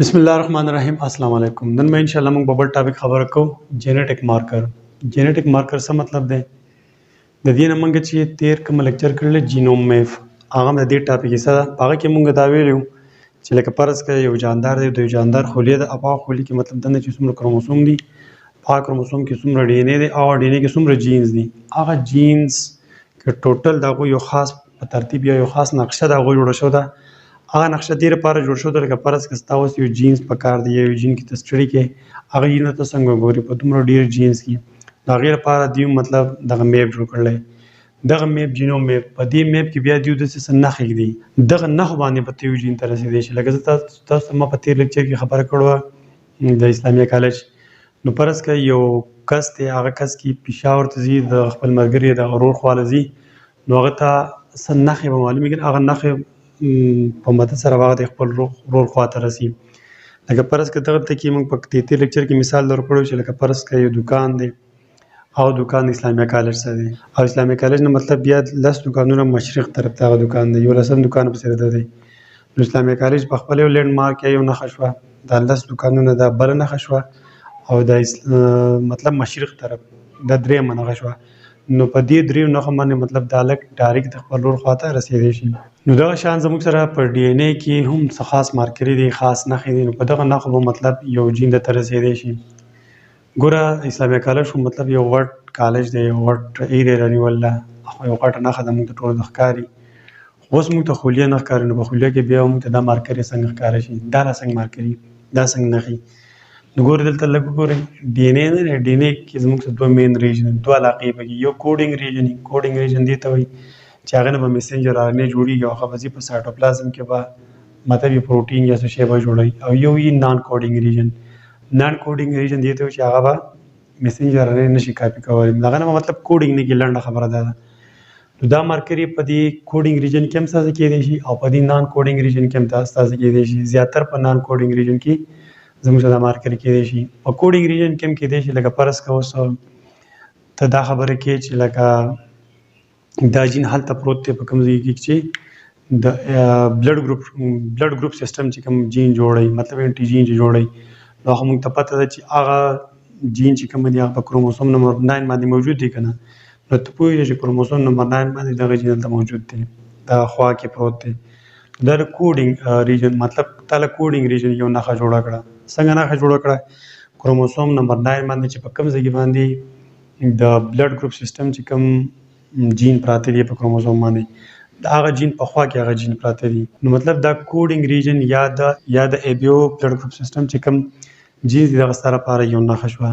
بسم الله الرحمن الرحیم السلام علیکم نن مې ان شاء الله موږ په بل ټاپک خبره کوو جینیټک مارکر څه مطلب دی د دې نه موږ چې تیر کوم لیکچر کړل جینوم میپ هغه د دې ټاپک حصہ ده هغه کې موږ دا ویلو چې لکه فرض کړئ یو جاندار دی د یو جاندار خلیه ده په خلیه کې مطلب دنه چې څومره کروموسوم دي په کروموسوم کې څومره ډي ان اے دي او ډي ان اے کې څومره جینز دي هغه جینز کې ټوټل دا یو خاص په ترتیب یا یو خاص نقشه دا جوړه شو ده هغه نقشه دې لپاره جوړ شو لکه فرض کړه ستا اوس یو جینز په کار دی یو جین کې ته سټډي کې هغه جین ته څنګه ګوري په دومره ډیر جینز کې د هغې لپاره دوی مطلب دغه میپ جوړ کړلی دغه میپ جینوم میپ په دې میپ کې بیا دوی داسې څه نښې ږدي دغه نښو باندې به ته یو جین ته رسېدی شي لکه زه تاسو ته ما په تېر لیکچر کې خبره کړې وه د اسلامیه کالج نو فرض کړه یو کس دی هغه کس کې پیشاور ته ځي د خپل ملګري د ورور خواله ځي نو هغه ته څه نښې به معلومېږي هغه نښې په مدد سره هغه د خپل رول خواته رسي لکه فرض کړه دغه ته کې موږ په تېر لیکچر کې مثال درکړو چې لکه فرض کړه یو دوکان دی او دوکان د اسلامیه کالج سره دی او اسلامیه کالج نه مطلب بیا 10 دوکانونه مشرق طرف ته هغه دوکان دی 11 دوکان پسې ده دی نو اسلامیه کالج په خپل یو لینډ مارک یو نښه شوه دا 10 دوکانونه دا بله نښه شوه او د مطلب مشرق طرف دا درېیمه نښه شوه نو په دې دریو نښو باندې مطلب دا هلک ډایرکټ د خپل رول خواته رسېدی شي نو دغه شان زموږ سره په ډي ان اے کې هم څه خاص مارکرې دي خاص نښې دي نو په دغه نښو به مطلب یو جین درته رسېدی شي ګوره اسلامیه کالج خو مطلب یو غټ کالج دی یو غټ ایریا رانیول ده یو غټه نښه ده موږ ته ټولو ته ښکاري خو اوس موږ ته خلیه نه ښکاري نو په خلیه کې بیا موږ ته دا مارکرې څنګه ښکاره شي دا څنګه مارکري دا څنګه نښې نو ګورې دلته لږ وګورئ ډي ان اے نه دی ډي ان اے کې زموږ سره دوه مین ریجن دوه علاقې پکې یو کوډینګ ریجن دې ته وایي چې هغه نه به میسنجر آر ان اے جوړېږي او هغه به ځي په سایټوپلازم کې به مطلب یو پروټین یا څه شی به جوړوي او یو یې نان کوډینګ ریجن دې ته وایي چې هغه به میسنجر آر ان اے نشي کاپي کولی هغه نه به مطلب کوډینګ نه کېږي لنډه خبره دا ده نو دا مارکر یې په دې کوډینګ ریجن کې هم ستاسې کېدی شي او په دې نان کوډینګ ریجن کې هم ستاسې کېدی شي زیاتر په نان کوډینګ ریجن کې زموږ سره دا مارکر کېدی شي په کوډینګ ریجن کې هم کېدی شي لکه فرض کړه اوس ته دا خبره کوې چې لکه دا جین هلته پروت دی په کوم ځای کې چې د بلډ ګروپ سیسټم چې کوم جین جوړوي مطلب انټي جین چې جوړوي نو هغه موږ ته پته ده چې هغه جین چې کوم دی هغه په کروموسوم نمبر 9 باندې موجود دی که نه نو ته پوهېږې چې کروموسوم نمبر 9 باندې دغه جین هلته موجود دی دا خوا کې پروت دی دا د کوډینګ ریجن مطلب تا له کوډینګ ریجن یو نښه جوړه کړه څنګه نښه جوړه کړه کروموسوم نمبر 9 باندې چې په کوم ځای باندې د بلډ ګروپ سیسټم چې کوم جین پراته دي په کروموسوم باندې د هغه جین په خوا کې هغه جین پراته دي نو مطلب دا کوډینګ ریجن یا د ایبیو بلډ ګروپ سیسټم چې کوم جین دي دغه ستا لپاره یو نښه شوه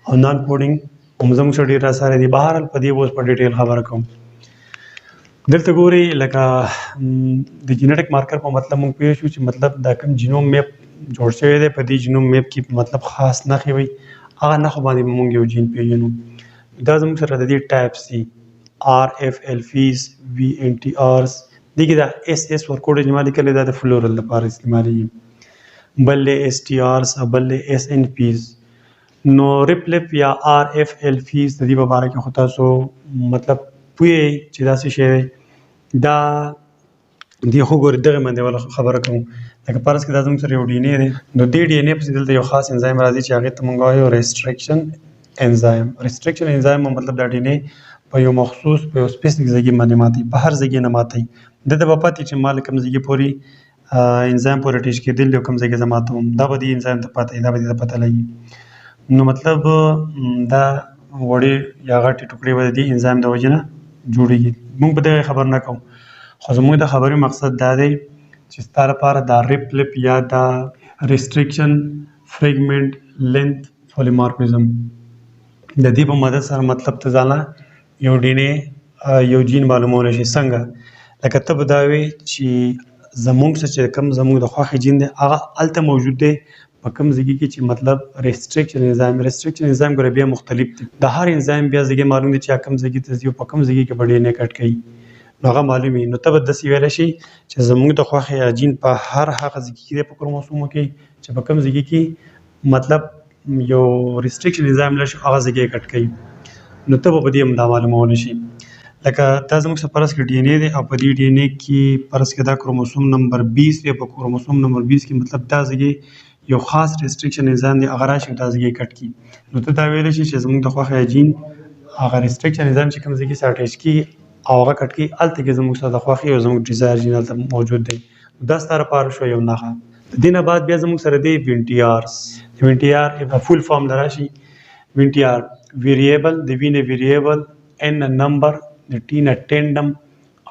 او نان کوډینګ هم زموږ سره ډېر اسانه دي بهرحال په دې اوس په ډیټیل خبره کوم دلته ګورئ لکه د جینیټک مارکر په مطلب موږ پوه شو چې مطلب دا کوم جینوم میپ جوړ شوی دی په دې جینوم میپ کې مطلب خاص نښې وي هغه نښو باندې به موږ یو جین پېژنو دا زموږ سره د دې ټایپس دي آر ایف الفیز وي ان ټي آرس دې کې دا اس اس ورکوډ چې ما لیکلی دا د فلورل لپاره استعمالېږي بل دی اس ټي آرس او بل دی اس ان پیز نو ریپلپ یا آر ایف الفیز د دې په باره کې خو تاسو مطلب پوهیږئ چې دا څه شی دی دا دې خو ګورې دغې باندې ولا خبره کوم لکه فرض کړه دا زموږ سره یو ډي ان اے دی نو دې ډي ان اے پسې دلته یو خاص انزایم راځي چې هغې ته موږ وایو ریسټرکشن انزایم مطلب دا ډي ان اے په یو مخصوص په یو سپیسیفیک ځای باندې ماتوي په هر ځای نه ماتوي دته به پاتې چې ما له کوم ځای پورې انزایم پورې اټیچ کېدل یو کوم ځای کې زه ماتوم دا به دې انزایم ته پته دا به دې ته پته لګي نو مطلب دا وړې یا غټې ټوکرې به د دې انزایم د وجې نه جوړېږي موږ به دغه خبر نه کوو خو زموږ د خبرې مقصد دا دی چې ستا لپاره دا ریپلپ یا دا ریسټرکشن فریګمنټ لینث پولیمارفیزم د دې په مدد سره مطلب ته ځانله یو ډي ان اے یو جین معلومولی شي څنګه لکه ته به دا وې چې زموږ څه چې کوم زموږ د خوښې جین دی هغه هلته موجود دی په کوم ځای کې چې مطلب ریسټرکشن انزایم ګوره بیا مختلف دی د هر انزایم بیا ځای معلوم دی چې کوم ځای ته ځي او په کوم ځای کې به ډي ان اے کټ کوي نو هغه معلوم وي نو ته به داسې ویلی شي چې زموږ د خوښې جین په هر هغه ځای کې دی په کروموسومو کې چې په کوم ځای کې مطلب یو ریسټرکشن انزایم لري هغه ځای کې کټ کوي نو ته به په دې هم دا معلومولی شي لکه دا زموږ سره فرض کړه ډي ان اے دی او په دې ډي ان اے کې فرض کړه دا کروموسوم نمبر 20 دی. په کروموسوم نمبر 20 کې مطلب دا ځای یو خاص ریسټریکشن نظام دی هغه راشي دا ځای کټ کی. نو ته دا ویلی شي چې زموږ د خوښه جین هغه ریسټریکشن نظام چې کوم ځای کې ساټیج کی او هغه کټ کی هلته کې زموږ سره د خوښه او زموږ ډیزایر جین هلته موجود دی. دا ستاره لپاره شو یو نښه. د دې نه بعد بیا زموږ سره دی وینټیارز. وینټیار فول فارم لراشي وینټیار ویریبل د وینې ویریبل ان نمبر د ټي نه ټینډم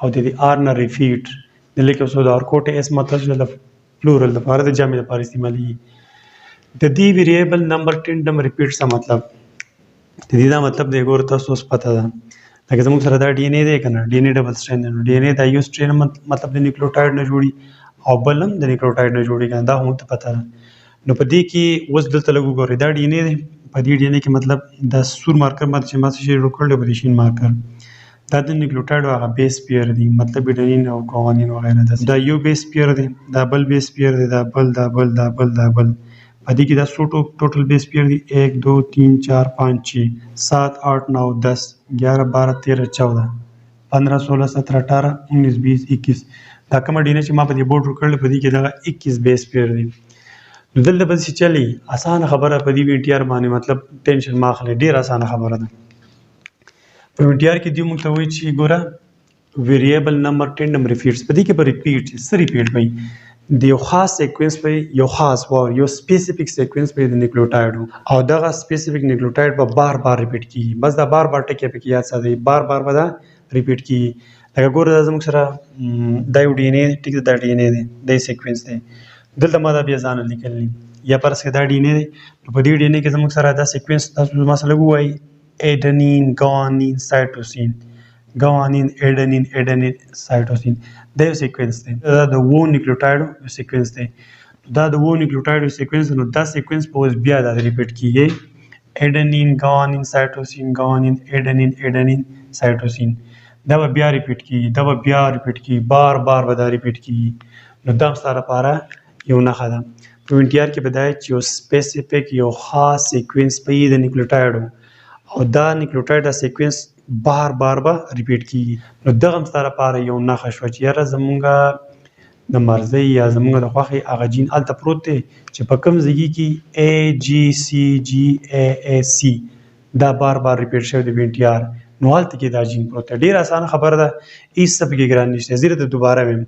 او د آر نه ریفیټ د لیک اوسو د ارکوټ اس مطلب د پلورل لپاره د جامع لپاره استعمالي. د دې ویریبل نمبر ټینډم ریپیټ څه مطلب د دې دا مطلب دی ګور تاسو اوس پته ده لکه زموږ سره دا ډي ان اے دی کنه ډي ان اے ډبل سټرینډ دی. ډي ان اے دا یو سټرینډ مطلب د نیوکلیوټاید نه جوړي او بل هم د نیوکلیوټاید نه جوړي کنه دا هم ته پته ده. نو په دې کې اوس دلته لګو ګورئ دا ډي ان اے دی. په دې ډي ان اے کې مطلب د سور مارکر ماته چې ماته شي جوړ کړل په شین مارکر دا د نیوکلیوټاید هغه بیس پیر دی مطلب ایډنین او ګوانین وغیرہ دا یو بیس پیر دی دا بل بیس پیر دی دا بل دا بل دا بل دا بل په دې کې دا سو ټوټل بیس پیر دی 1 2 3 4 5 6 7 8 9 10 11 12 13 14 15 16 17 18 19 20 21 دا کوم ډي ان اے چې ما په دې بورډ کړل په دې کې دا 21 بیس پیر دی. نو دلته به څه چلی اسانه خبره په دې وینټیار باندې مطلب ټینشن ما اخلي ډیر اسانه خبره ده. په وینټیار کې دی موږ ته وایي چې ګوره ویریبل نمبر ټینډم ریپیټس په دې کې به ریپیټ څه ریپیټ وایي د یو خاص سیکوینس په یو خاص یو سپیسیفیک سیکوینس په د نیوکلیوټاید او دغه سپیسیفیک نیوکلیوټاید به بار بار ریپیټ کیږي. بس دا بار بار ټکی پکې یاد ساتئ بار بار به دا ریپیټ کیږي. لکه ګوره دا زموږ سره دا یو ډي ان اے ټیک دا ډي ان اے دی دا سیکوینس دی دلته ما دا بیا ځان لیکلی یا فرض کړه دا ډي ان اے دی. په دې ډي ان اے کې زموږ سره دا سیکوینس تاسو ما سره وایي ایډنین ګوانین سایټوسین ګوانین ایډنین سایټوسین دا یو سیکوینس دی. دا د وو نیوکلیوټاید سیکوینس دی. دا د وو نیوکلیوټاید سیکوینس نو دا سیکوینس په اوس بیا دا ریپیټ کیږي ایډنین ګوانین سایټوسین ګوانین ایډنین سایټوسین دا به بیا ریپیټ کیږي دا به بیا ریپیټ کیږي بار بار به دا ریپیټ کیږي. نو دا ستاره لپاره یو نښه ده. په وینټیار کې به دا چې یو سپیسیفیک یو خاص سیکوینس په د نیوکلیوټاید او دا نیوکلیوټاید دا سیکوینس بار بار به ریپیټ کیږي. نو دغه ستاره لپاره یو نښه شوه چې یاره زمونږ د مرضۍ یا زمونږ د خوښې هغه جین هلته پروت دی چې په کوم ځای کې اے جی سی جی اے سی دا بار بار ریپیټ شوی د وینټیار نو هلته کې دا جین پروت دی. ډېره اسانه خبره ده هېڅ څه پکې ګران نشته. زه درته دوباره وایم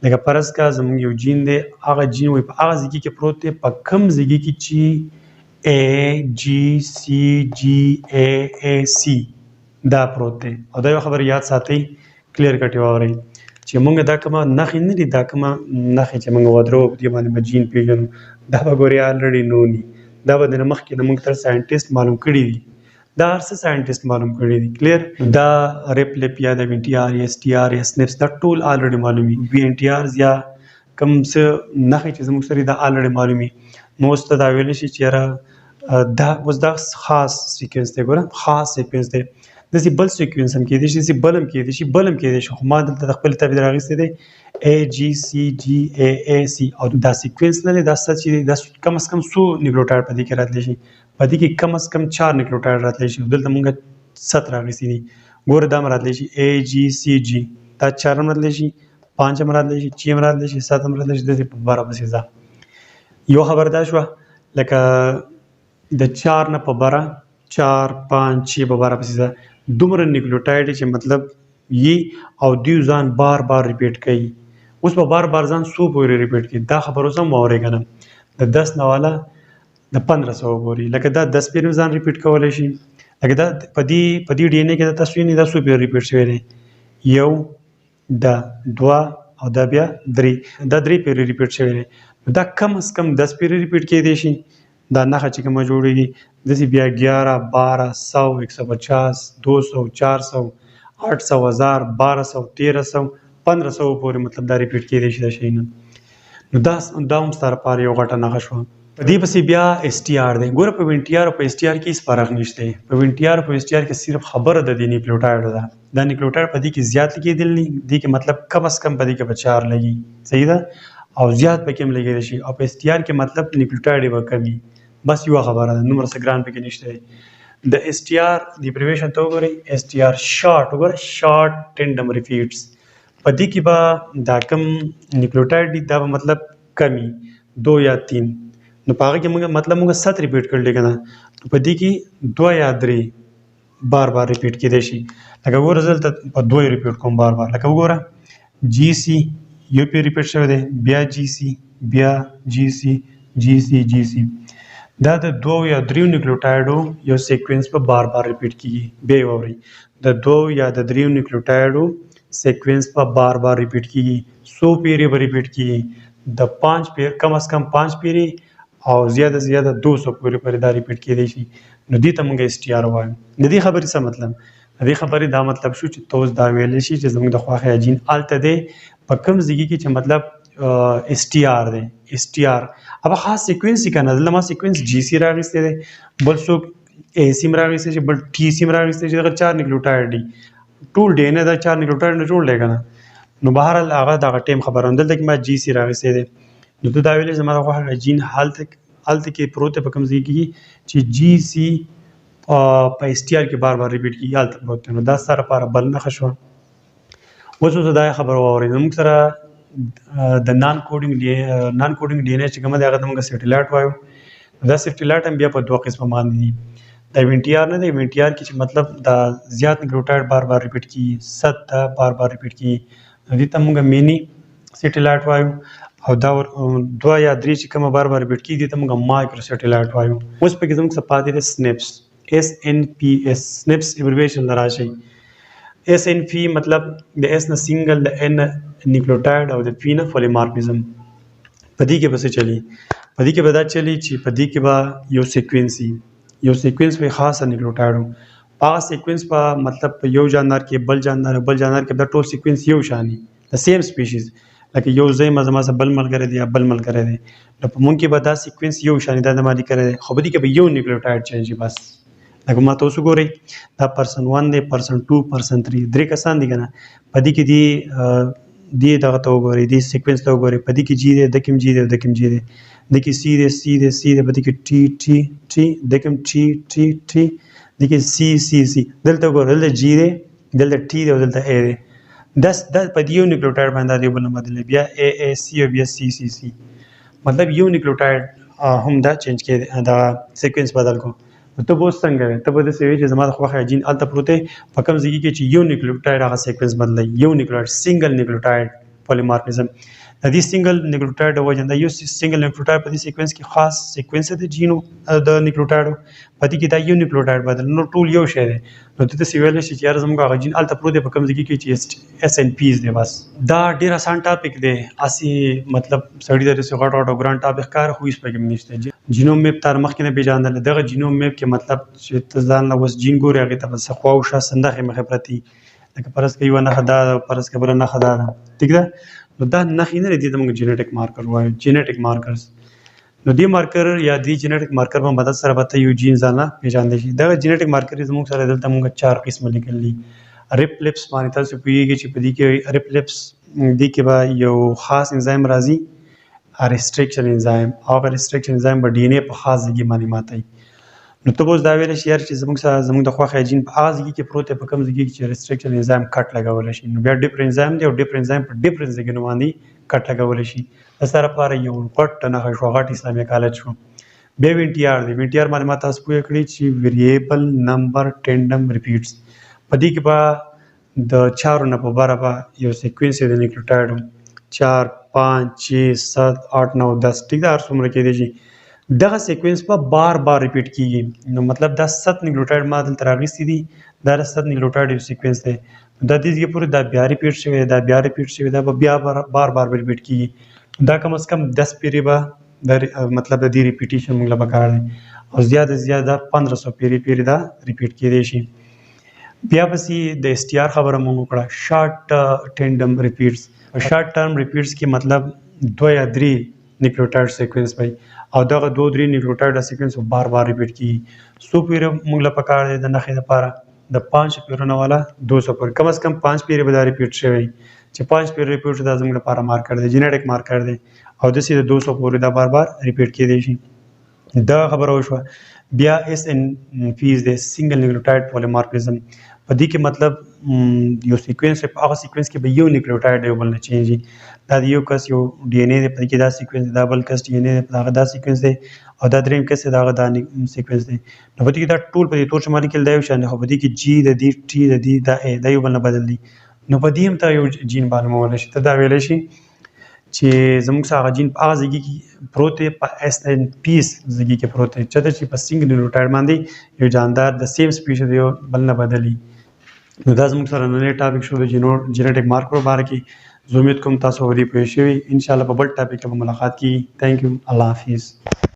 لکه فرض کا زموږ یو جین دی هغه جین وایي په هغه ځای کې پروت دی په کوم ځای کې چې اے جی سی جی اے سی دا پروت دی. او دا یو خبره یاد ساتئ کلیر کټ واورئ چې موږ دا کومه نښې نه دي دا کومه نښې چې موږ ودرو په دې باندې به جین پېژنو دا به ګورې الریډي نو ني دا به د نه مخکې د موږ تر ساینټسټ معلوم کړي دي دا هر څه ساینټسټ معلوم کړي دي. کلیر دا ریپلپ یا د وینټیار یا اس ټي آر یا سنپس دا ټول الریډي معلومي وینټیارز یا کوم څه نښې چې زموږ سره دا الریډي معلومي. نو اوس ته دا ویلی شي چې یاره دا اوس دا خاص سیکوینس دی ګوره خاص سیکوینس دی داسې بل سیکوینس هم کېدای شي داسې بل هم کېدای شي بل هم کېدای شي خو ما دلته د خپل تعبیر راغوستی دی اے جی سی جی اے سی او دا سیکوینس نه دی دا څه چې دی دا کم از کم څو نیوکلیوټاید په دې کې راتلی شي په دې کې کم از کم 4 نیوکلیوټاید راتلی شي. دلته مونږ 7 راغوستی دي ګوره دا هم راتلی شي اے جی سی جی دا 4 هم راتلی شي 5 هم راتلی شي 6 هم راتلی شي 7 هم راتلی شي داسې په بره پسې ځه. یو خبر دا شوه لکه د 4 نه په بره 4 5 6 په بره پسې ځه دومره نیوکلیوټاید چې مطلب یي او دوی ځان بار بار ریپیټ کوي. اوس په بار بار ځان څو پورې ریپیټ کوي دا خبر اوس هم واورئ که نه د 10 نه والا د 1500 پورې لکه دا 10 پورې ځان ریپیټ کولی شي لکه دا په دې ډي ان اے کې دا تاسو وینئ دا څو پورې ریپیټ شوی دی یو دا دوه او دا بیا درې دا 3 پورې ریپیټ شوی دی. دا کم از کم 10 پورې ریپیټ کېدی شي دا نښه چې کومه جوړېږي داسې بیا 11 12 100 150 200 400 800 1000 1200 1300 1500 پورې مطلب دا ریپیټ کېدی شي دا شی نه. نو دا هم ستا لپاره یو غټه نښه شوه. په دې پسې بیا اس ټي آر دی ګوره په وینټیار او په اس ټي آر کې هېڅ فرق نشته. په وینټیار او په اس ټي آر کې صرف خبره د دې نیوکلیوټاید ده دا نیوکلیوټاید په دې کې زیات لګېدلی دې کې مطلب کم از کم په دې کې به 4 لګي صحیح ده او زیات پکې هم لګېدلی شي او په اس ټي آر کې مطلب نیوکلیوټاید به کم وي بس یوه خبره ده نومره څه ګران پکې نشته دی. د اس ټي آر د ایبریویشن ته وګورئ اس ټي آر شارټ وګوره شارټ ټینډم ریپیټس په دې کې به دا کم نیوکلیوټاید دي دا به مطلب کمی 2 یا 3 نو په هغه کې موږ مطلب موږ 7 ریپیټ کړل کنه په دې کې 2 یا 3 بار بار ریپیټ کېدای شي لکه وګوره زه دلته په 2 ریپیټ کوم بار بار لکه وګوره جی سی یو پی ریپیټ شوی دی بیا جی سی بیا جی سی جی سی جی سی دا د 2 یا 3 نیوکلیوټایډو یو سیکوینس په بار بار ریپیټ کیږي به ووري د 2 یا د 3 نیوکلیوټایډو سیکوینس په بار بار ریپیټ کیږي 100 پیری به ریپیټ کیږي د 5 پیر کم از کم 5 پیری او زیاده زیاده 200 پیری پر دا ریپیټ کیدای شي نو دې ته موږ اس ټي آر وایو د دې خبرې څه مطلب د دې خبرې دا مطلب شو چې توس دا ویل شي چې زموږ د خواخې جین الته دی په کوم ځای کې چې مطلب اس ټي آر دی اس ټي آر अब خاص سیکوینس کنه لمه سیکوینس جی سی راغسته دی بل څوک ای سی راغسته چې بل ټي سی راغسته چې دا 4 نیوکلیوټاید دي ټول ډي نه دا 4 نیوکلیوټاید نه جوړ لګنه نو بهر هغه د ټیم خبره اندل کې ما جی سی راغسته دی نو ته دا ویلې زما خو جین حالت کې پروت په کوم ځای کې چې جی سی په اس ټي آر کې بار بار ریپیټ کیږي حالت پروت نو دا سره لپاره بل نه خشوه وڅو دا خبر واوري نو موږ سره د نان کوډینګ ډي ان اې چې کومه دا موږ سټیلایټ وایو دا سټیلایټ هم بیا په دوه قسمه باندې دي د وینټي آر نه دی وینټي آر کې چې مطلب دا زیات نیوکلیوټاید بار بار ریپیټ کیږي 7 بار بار ریپیټ کیږي دې ته موږ مینی سټیلایټ وایو او دا 2 یا 3 چې کومه بار بار ریپیټ کیږي دې ته موږ مایکرو سټیلایټ وایو اوس په کې زموږ څه پاتې دي سنپس اس ان پی اس سنپس ایبریویشن لراشي اس ان پی مطلب د اس نه سنگل د ان نیوکلیوټاید او د پی نه پولیمارفیزم په دې کې به چلی په دې کې به دا چلی چې په دې کې به یو سیکوینس په خاصه نیوکلیوټاید په سیکوینس په مطلب په یو جانور کې بل جانور کې دا ټول سیکوینس یو شانی د سیم سپیشیز لکه یو ځای مزه بل ملګری دی یا بل ملګری دی نو په مونږ کې به دا سیکوینس یو شانی دا د مالي کړی خو په دې کې به یو نیوکلیوټاید چینج بس لکه ما تاسو ګورئ دا پرسن 1 دی پرسن 2 پرسن 3 درې کسان دي کنه په دې کې دی دغه ته وګورئ دی سیکوینس ته وګورئ په دې کې جی دی د کوم جی دی د کوم جی دی د کې سی دی سی دی سی دی په دې کې ټي ټي ټي د کوم ټي ټي ټي د کې سی سی سی دلته وګورئ دلته جی دی دلته ټي دی او دلته ای دی داس د په یو نیوکلیوټاید باندې دی بل بدل بیا ای ای سی او بیا سی سی سی مطلب یو نیوکلیوټاید هم دا چینج کړي دا سیکوینس بدل کو ته به څنګه ته به د سوي چې زما د خوخه جین الته پروته په کوم ځای کې چې یو نیوکلیوټاید هغه سیکوینس بدلای یو نیوکلیوټاید سنگل نیوکلیوټاید پولیمارفیزم د دې سنگل نیوکلیوټاید وجنده یو سنگل نیوکلیوټاید په دې سیکوینس کې خاص سیکوینس د جینو د نیوکلیوټاید په دې کې دا یو نیوکلیوټاید بدل نو ټول یو شی دی نو ته سویل شي چې زموږ هغه جین الته پروته په کوم ځای کې چې اس ان پیز دی بس دا ډیر آسان ټاپک دی اسی مطلب سړی د رسو غټ او ګران ټاپک کار خو هیڅ پکې نشته جینوم میپ تر مخکې نه پیژاندل دغه جینوم میپ کې مطلب چې ته ځان له وس جین ګوري هغه ته څه خو او شا سندخه مخه پرتی لکه پرس کې یو نه خدا پرس کې بل نه خدا ٹھیک ده نو دا نه خینه دي د موږ جینیټک مارکر وایو جینیټک مارکرز نو دی مارکر یا دی جینیټک مارکر په مدد سره به یو جین ځان پیژاندل شي دا جینیټک مارکر زموږ سره دلته موږ 4 قسم لیکل دي ریپلیپس باندې تاسو پیږي چې په دې کې ریپلیپس دي کې به یو خاص انزایم راځي ریسټریکشن انزایم او ریسټریکشن انزایم په ډي ان اے په خاص ځای باندې ماتای نو ته اوس دا ویل شي چې زموږ د خوخه جین په خاص ځای کې پروت په کوم ځای کې چې ریسټریکشن انزایم کټ لګول شي نو بیا ډیفرنٹ انزایم دی او ډیفرنٹ انزایم په ډیفرنٹ ځای کې باندې کټ لګول شي د سره لپاره یو پټ نه شو غټ اسلامي کالج شو بیا وینټي آر دی وینټي آر باندې ما تاسو پوهه کړی چې ویریبل نمبر ټینډم ریپیټس په دې کې به د چارو نه په باره به یو سیکوینس د نیوکلیوټاید 4 5 6 7 8 9 10 ٹھیک ده هر څومره کې دی شي دغه سیکوینس په بار بار ریپیټ کیږي نو مطلب دا 7 نیوکلیوټاید ما دلته راغلي دي دا 7 نیوکلیوټاید یو سیکوینس دی د دې کې پورې دا بیا ریپیټ شوی دا بیا ریپیټ شوی دا بیا بار بار ریپیټ کیږي دا کم از کم 10 پیری به د مطلب د دې ریپیټیشن موږ لا پکار دی او زیاده 1500 پیری دا ریپیټ کیدی شي بیا پسې د اس ټي آر خبره مونږ وکړه شارټ ټینډم ریپیټس شارټ ټرم ریپیټس کې مطلب 2 یا 3 نیوکلیوټاید سیکوینس وي او دغه 2-3 نیوکلیوټاید سیکوینس بار بار ریپیټ کیږي سو پیر موږ له پکار دی د نخې لپاره د 5 پیرونه والا 200 پر کم از کم 5 پیر به دا ریپیټ شوی چې 5 پیر ریپیټ دا زموږ لپاره مارکر دی جینیټک مارکر دی او د 200 پورې دا بار بار ریپیټ کیدی شي دا خبره وشوه. بیا اس ان پی از د سنگل نیوکلیوټاید پولیمورفیزم. په دې کې مطلب یو سیکوینس په هغه سیکوینس کې به یو نیوکلیوټاید یو بل نه چینج. دا د یو کس یو ډي ان اے دی، په دې کې دا سیکوینس، دا بل کس ډي ان اے دی، په هغه دا سیکوینس دی، او دا دریم کس دی، دا هغه دا سیکوینس دی. نو په دې کې دا ټول په دې تور شمالي کې دا یو شان دی، خو په دې کې جی د دې ټي د دې دا ا دا یو بل نه بدل دي. نو په دې هم ته یو جین معلومول شي. ته دا ویلی شي چې زموږ سره هغه جین په هغه ځای کې پروت دی، په اس ان پیس ځای کې پروت دی، چېرته چې په سنګل نیوکلیوټاید باندې یو جاندار د سیم سپیشیز یو بل نه بدلي. نو دا زموږ سره نننی ټاپک شو د جینیټک مارکر په باره کې. زه امید کوم تاسو ورې پوه شوي. انشاءالله په بل ټاپک کې به ملاقات کیږي. تھینک یو. الله حافظ.